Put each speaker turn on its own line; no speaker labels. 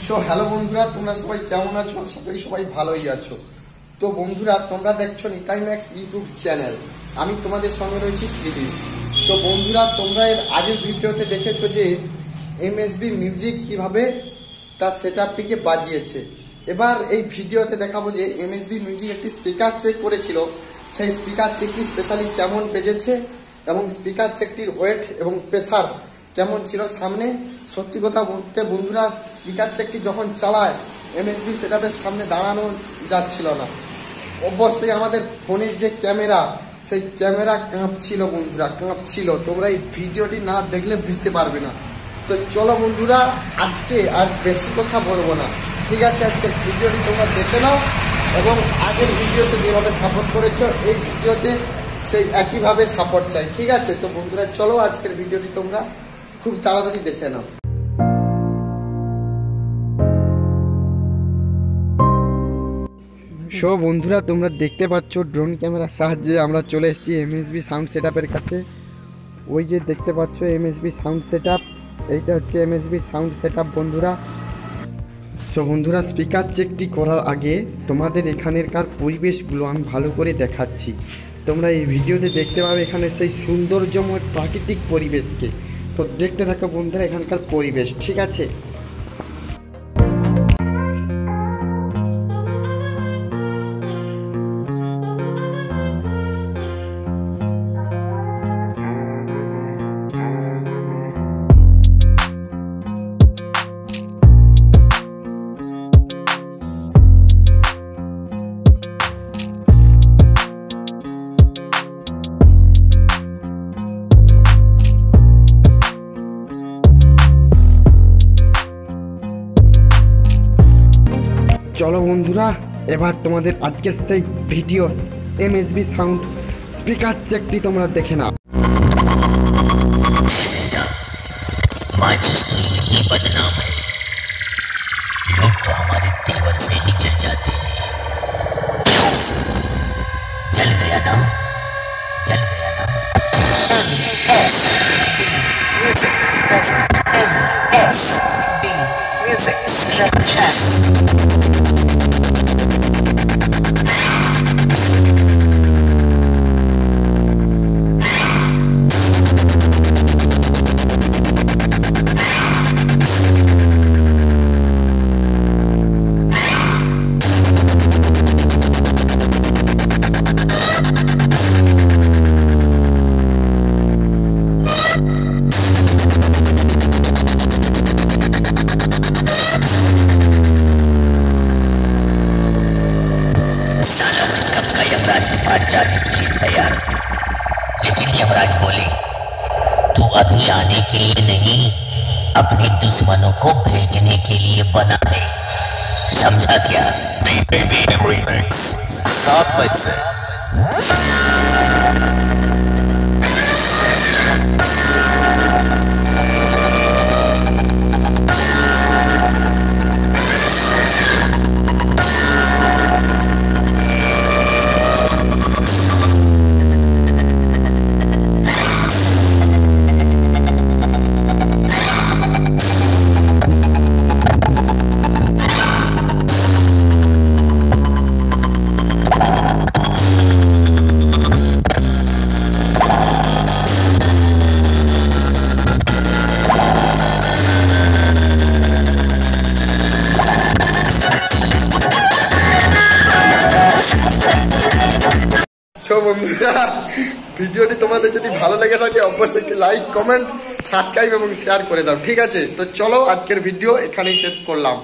So hello বন্ধুরা, তোমরা সবাই কেমন আছো? আশা করি সবাই ভালোই আছো। তো বন্ধুরা, তোমরা দেখছো নিকাইম্যাক্স ইউটিউব চ্যানেল। আমি তোমাদের সঙ্গে রয়েছি প্রীতি। তো বন্ধুরা, তোমরা এর আগের ভিডিওতে দেখেছো যে এমএসবি মিউজিক কিভাবে তার সেটআপটিকে বাজিয়েছে। এবার এই ভিডিওতে দেখাবো যে এমএসবি মিউজিক একটি স্পিকার চেক করেছিল, সেই স্পিকার চেকটি স্পেশালি কেমন বেজেছে এবং স্পিকার চেকটির ওয়েট এবং প্রেসার কেমন ছিল সামনে। সত্যি কথা বলতে বন্ধুরা, স্পিকার চেকটি যখন চালায় এমএসবি সেটআপের সামনে দাঁড়ানো যাচ্ছিল না। অবশ্যই আমাদের ফোনের যে ক্যামেরা, সেই ক্যামেরা কাঁপছিল বন্ধুরা, কাঁপছিল। তোমরা এই ভিডিওটি না দেখলে বুঝতে পারবে না। তো চলো বন্ধুরা, আজকে আর বেশি কথা বলবো না, ঠিক আছে? আজকের ভিডিওটি তোমরা দেখে নাও এবং আগের ভিডিওতে যেভাবে সাপোর্ট করেছো এই ভিডিওতে সেই একইভাবে সাপোর্ট চাই, ঠিক আছে? তো বন্ধুরা চলো, আজকের ভিডিওটি তোমরা খুব তাড়াতাড়ি দেখে নাও। সো বন্ধুরা, তোমরা দেখতে পাচ্ছ ড্রোন ক্যামেরার সাহায্যে আমরা চলে এসেছি এমএসবি সাউন্ড সেটআপের কাছে। ওই যে দেখতে পাচ্ছ এমএসবি সাউন্ড সেটআপ, এইটা হচ্ছে এমএসবি সাউন্ড সেটআপ বন্ধুরা। সো বন্ধুরা, স্পিকার চেকটি করার আগে তোমাদের এখানেরকার পরিবেশগুলো আমি ভালো করে দেখাচ্ছি। তোমরা এই ভিডিওতে দেখতে পাবে এখানে সেই সৌন্দর্যময় প্রাকৃতিক পরিবেশকে। তো দেখতে থাকো বন্ধুরা এখানকার পরিবেশ, ঠিক আছে? চলো বন্ধুরা, এবার তোমাদের আজকের সেই ভিডিও এমএসবি সাউন্ড স্পিকার চেকটি তোমরা দেখে নাও।
ये बदनाम है, लोग तो हमारे तेवर से ही जल जाते हैं। जल गया ना, जल गया ना। MSB Music Snapchat। जाने के लिए तैयार, लेकिन यमराज बोले तू अभी आने के लिए नहीं, अपने दुश्मनों को भेजने के लिए बना है, समझा क्या? रिमिक्स 7 बजे।
বন্ধুরা, ভিডিওটি তোমাদের যদি ভালো লেগে থাকে অবশ্যই একটি লাইক, কমেন্ট, সাবস্ক্রাইব এবং শেয়ার করে দাও, ঠিক আছে? তো চলো, আজকের ভিডিও এখানেই শেষ করলাম।